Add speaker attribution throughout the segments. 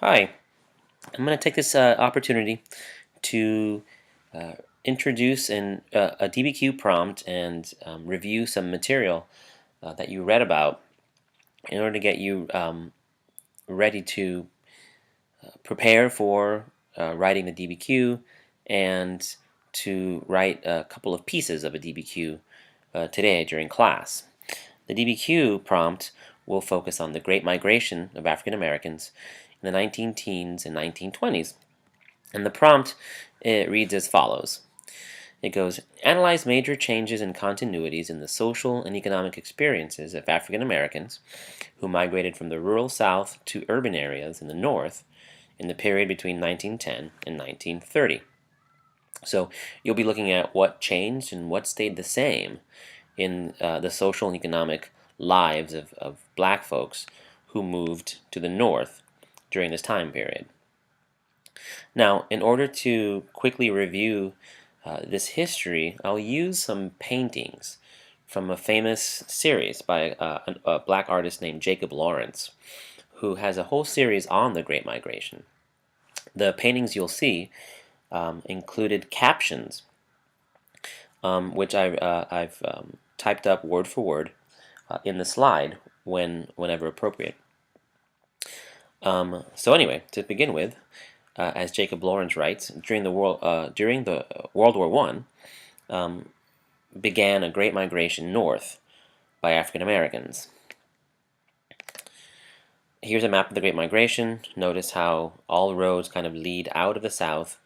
Speaker 1: Hi, I'm going to take this opportunity to uh, introduce a DBQ prompt and review some material that you read about in order to get you ready to prepare for writing the DBQ and to write a couple of pieces of a DBQ today during class. The DBQ prompt will focus on the Great Migration of African Americans in the 19 teens and 1920s. And the prompt, it reads as follows. It goes, analyze major changes and continuities in the social and economic experiences of African Americans who migrated from the rural South to urban areas in the North in the period between 1910 and 1930. So you'll be looking at what changed and what stayed the same in the social and economic lives of black folks who moved to the North during this time period. Now, in order to quickly review this history, I'll use some paintings from a famous series by a black artist named Jacob Lawrence, who has a whole series on the Great Migration. The paintings you'll see included captions, which I've typed up word for word in the slide whenever appropriate. So anyway, to begin with, as Jacob Lawrence writes, during the World War One, began a great migration north by African Americans. Here's a map of the Great Migration. Notice how all roads kind of lead out of the South,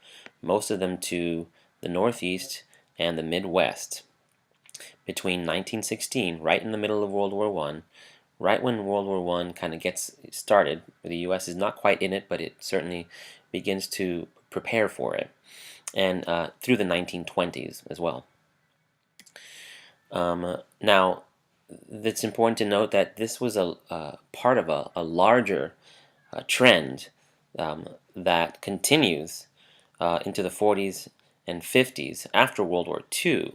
Speaker 1: most of them to the Northeast and the Midwest. Between 1916, right in the middle of World War One, right when World War One kind of gets started, the U.S. is not quite in it, but it certainly begins to prepare for it, and through the 1920s as well. Now, it's important to note that this was a part of a larger trend that continues into the 40s and 50s after World War II.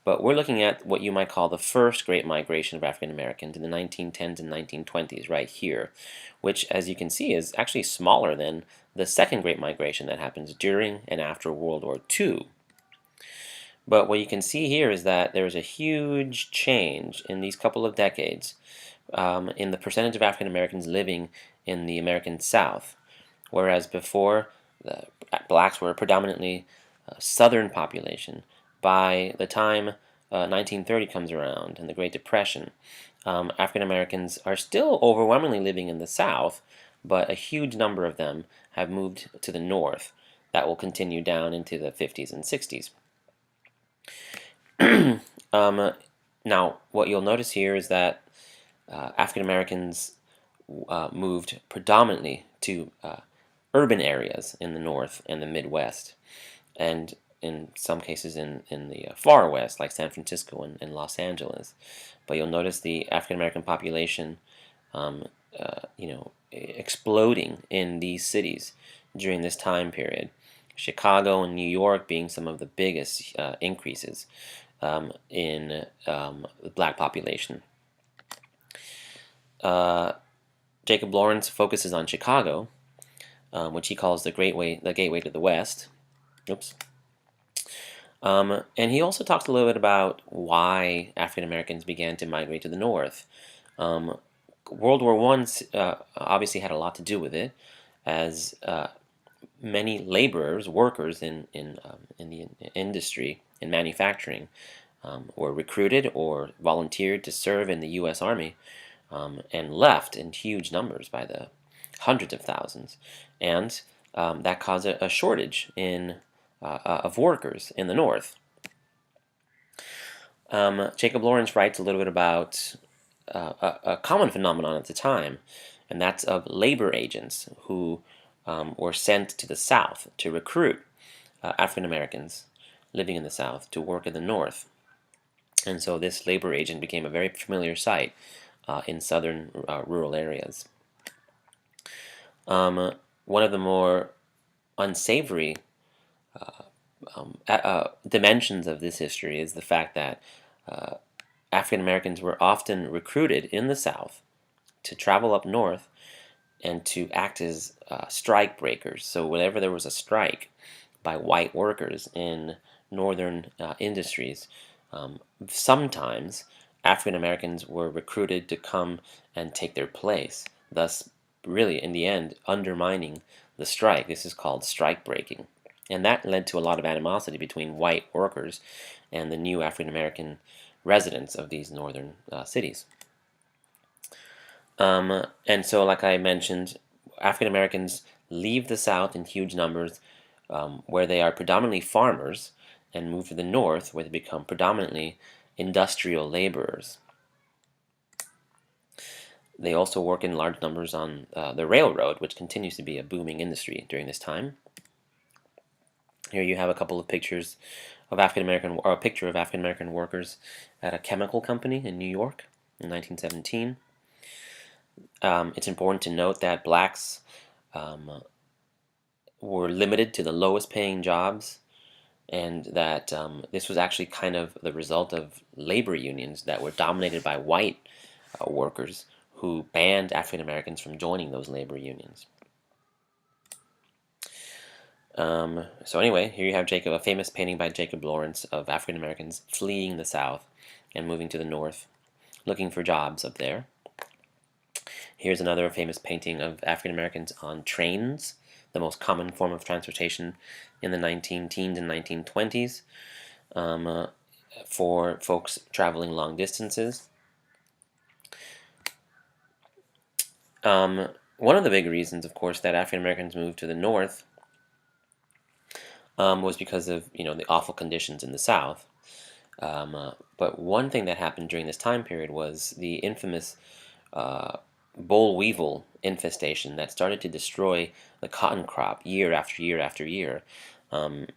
Speaker 1: But we're looking at what you might call the first Great Migration of African Americans in the 1910s and 1920s right here, which, as you can see, is actually smaller than the second Great Migration that happens during and after World War II. But what you can see here is that there is a huge change in these couple of decades in the percentage of African Americans living in the American South, whereas before the blacks were a predominantly Southern population. By the time 1930 comes around and the Great Depression, African Americans are still overwhelmingly living in the South, but a huge number of them have moved to the North. That will continue down into the 50s and 60s. Now, what you'll notice here is that African Americans moved predominantly to urban areas in the North and the Midwest, and in some cases in the far West, like San Francisco and Los Angeles. But you'll notice the African American population, exploding in these cities during this time period. Chicago and New York being some of the biggest increases in the black population. Jacob Lawrence focuses on Chicago, which he calls the gateway to the West. Oops. And he also talks a little bit about why African Americans began to migrate to the North. World War One obviously had a lot to do with it, as many laborers, workers in the industry, in manufacturing, were recruited or volunteered to serve in the U.S. Army, and left in huge numbers by the hundreds of thousands, and that caused a shortage of workers in the North. Jacob Lawrence writes a little bit about a common phenomenon at the time, and that's of labor agents who were sent to the South to recruit African Americans living in the South to work in the North. And so this labor agent became a very familiar sight in southern rural areas. One of the more unsavory dimensions of this history is the fact that African Americans were often recruited in the South to travel up north and to act as strike breakers. So whenever there was a strike by white workers in northern industries, sometimes African Americans were recruited to come and take their place, thus, really, in the end, undermining the strike. This is called strike breaking. And that led to a lot of animosity between white workers and the new African American residents of these northern cities. And so, like I mentioned, African Americans leave the South in huge numbers, where they are predominantly farmers, and move to the North, where they become predominantly industrial laborers. They also work in large numbers on the railroad, which continues to be a booming industry during this time. Here you have a couple of pictures of African American, or a picture of African American workers at a chemical company in New York in 1917. It's important to note that blacks were limited to the lowest paying jobs, and that this was actually kind of the result of labor unions that were dominated by white workers who banned African Americans from joining those labor unions. So anyway, here you have Jacob, a famous painting by Jacob Lawrence of African Americans fleeing the South and moving to the North, looking for jobs up there. Here's another famous painting of African Americans on trains, the most common form of transportation in the 19 teens and 1920s, for folks traveling long distances. One of the big reasons, of course, that African Americans moved to the North was because of the awful conditions in the South. But one thing that happened during this time period was the infamous boll weevil infestation that started to destroy the cotton crop year after year after year,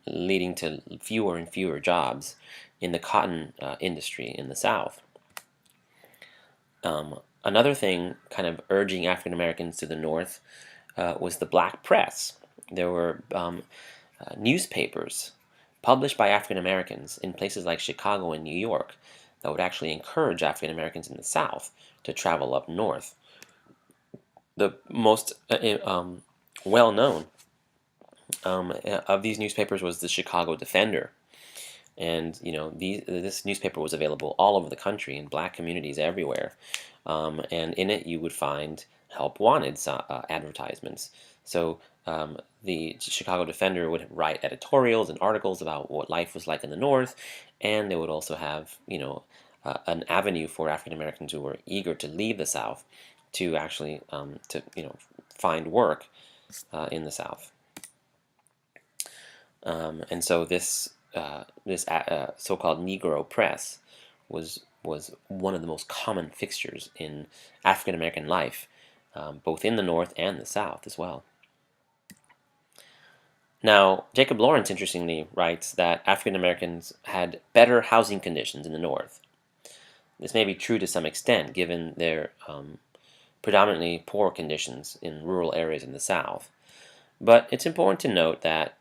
Speaker 1: leading to fewer and fewer jobs in the cotton industry in the South. Another thing kind of urging African Americans to the North was the black press. There were newspapers published by African Americans in places like Chicago and New York that would actually encourage African Americans in the South to travel up north. The most well known of these newspapers was the Chicago Defender. And this newspaper was available all over the country in black communities everywhere, and in it you would find help wanted advertisements. So the Chicago Defender would write editorials and articles about what life was like in the North, and they would also have an avenue for African Americans who were eager to leave the South to actually find work in the South. And so this so-called Negro press was one of the most common fixtures in African American life, both in the North and the South as well. Now, Jacob Lawrence interestingly writes that African Americans had better housing conditions in the North. This may be true to some extent, given their predominantly poor conditions in rural areas in the South. But it's important to note that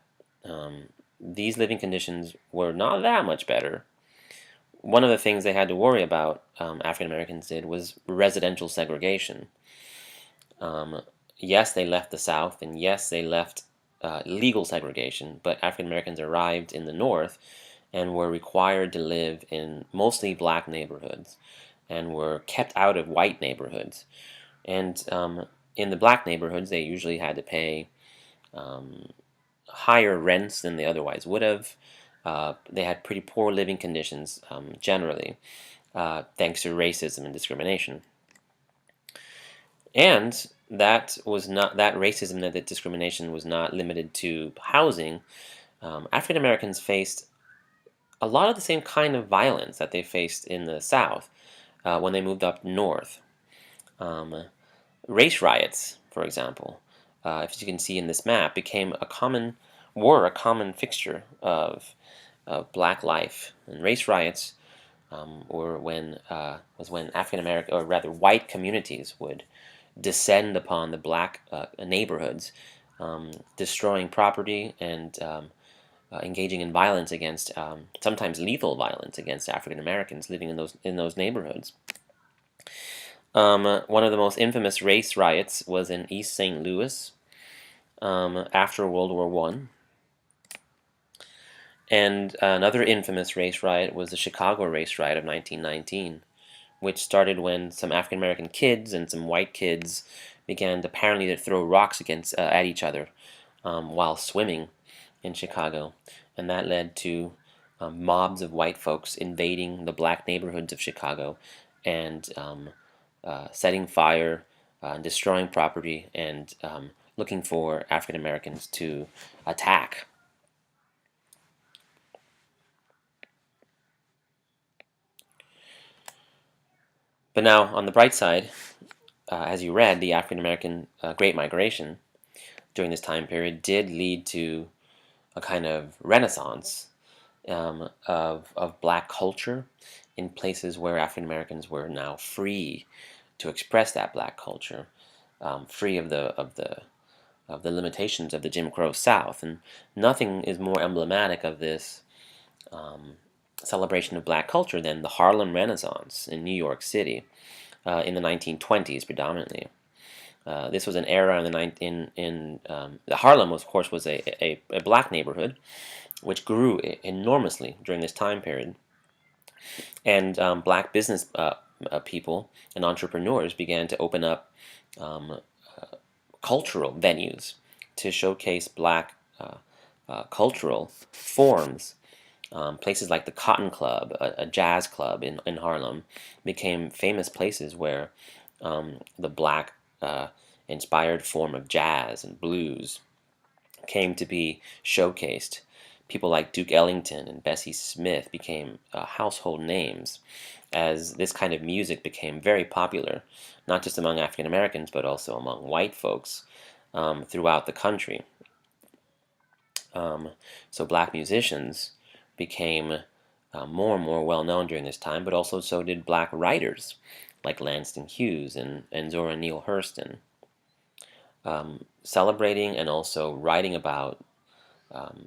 Speaker 1: these living conditions were not that much better. One of the things they had to worry about, African Americans did, was residential segregation. Yes, they left the South, and yes, they left legal segregation, but African Americans arrived in the North and were required to live in mostly black neighborhoods and were kept out of white neighborhoods. And in the black neighborhoods, they usually had to pay higher rents than they otherwise would have. They had pretty poor living conditions generally, thanks to racism and discrimination. And that racism and that discrimination was not limited to housing. African Americans faced a lot of the same kind of violence that they faced in the South when they moved up north. Race riots, for example, as you can see in this map, were a common fixture of black life. And race riots was when African American, or rather white communities, would descend upon the black neighborhoods, destroying property and engaging in violence against, sometimes lethal violence against African Americans living in those neighborhoods. One of the most infamous race riots was in East St. Louis after World War One. And another infamous race riot was the Chicago race riot of 1919, which started when some African American kids and some white kids began apparently to throw rocks at each other while swimming in Chicago, and that led to mobs of white folks invading the black neighborhoods of Chicago and setting fire, destroying property, and looking for African Americans to attack. But now, on the bright side, as you read, the African American Great Migration during this time period did lead to a kind of renaissance of black culture in places where African Americans were now free to express that black culture, free of the limitations of the Jim Crow South. And nothing is more emblematic of this celebration of black culture than the Harlem Renaissance in New York City in the 1920s, predominantly. This was an era in the Harlem, of course, was a black neighborhood, which grew enormously during this time period. And black business people and entrepreneurs began to open up um, cultural venues to showcase black cultural forms. Places like the Cotton Club, a jazz club in Harlem, became famous places where the black inspired form of jazz and blues came to be showcased. People like Duke Ellington and Bessie Smith became household names as this kind of music became very popular, not just among African Americans, but also among white folks throughout the country. So black musicians became more and more well known during this time, but also so did black writers like Langston Hughes and Zora Neale Hurston, celebrating and also writing about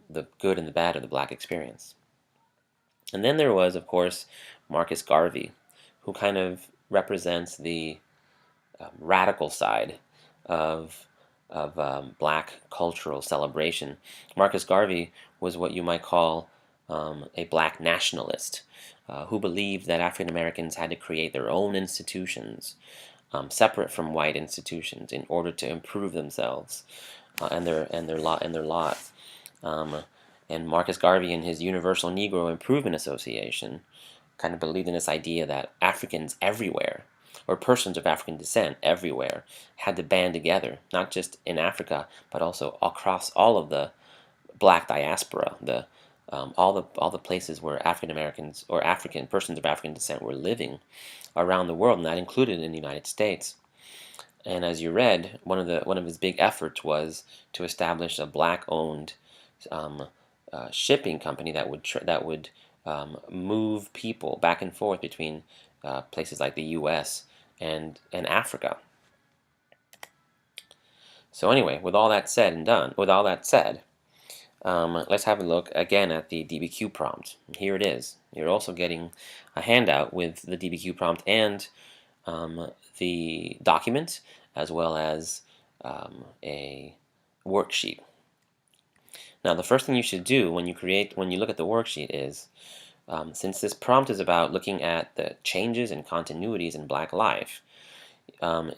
Speaker 1: the good and the bad of the black experience. And then there was, of course, Marcus Garvey, who kind of represents the radical side of black cultural celebration. Marcus Garvey was what you might call a black nationalist who believed that African Americans had to create their own institutions separate from white institutions in order to improve themselves and their lot. Um, and Marcus Garvey and his Universal Negro Improvement Association kind of believed in this idea that Africans everywhere, or persons of African descent everywhere, had to band together, not just in Africa, but also across all of the black diaspora, all the places where African Americans or African persons of African descent were living around the world, and that included in the United States. And as you read, one of his big efforts was to establish a black-owned um, shipping company that would move people back and forth between places like the U.S. and Africa. So anyway, with all that said, let's have a look again at the DBQ prompt. Here it is. You're also getting a handout with the DBQ prompt and the document, as well as a worksheet. Now, the first thing you should do when you look at the worksheet is, since this prompt is about looking at the changes and continuities in Black life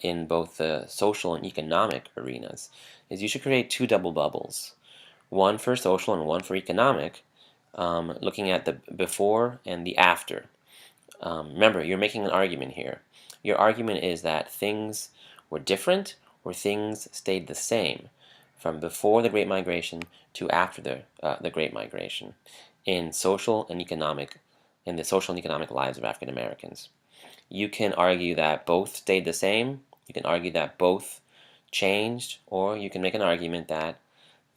Speaker 1: in both the social and economic arenas, is you should create two double bubbles, one for social and one for economic, looking at the before and the after. Remember, you're making an argument here. Your argument is that things were different or things stayed the same from before the Great Migration to after the Great Migration in the social and economic lives of African Americans. You can argue that both stayed the same. You can argue that both changed, or you can make an argument that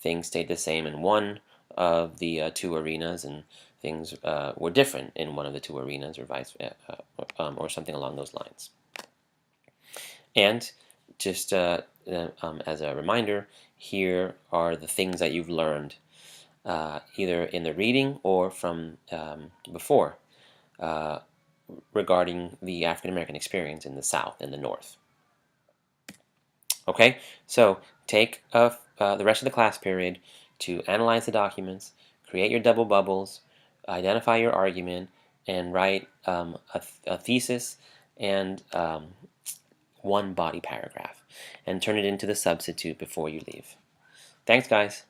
Speaker 1: things stayed the same in one of the two arenas, and things were different in one of the two arenas, or or something along those lines. And just as a reminder, here are the things that you've learned, either in the reading or from before, regarding the African American experience in the South and the North. Okay, so take the rest of the class period to analyze the documents, create your double bubbles, identify your argument, and write a thesis and one body paragraph, and turn it into the substitute before you leave. Thanks, guys.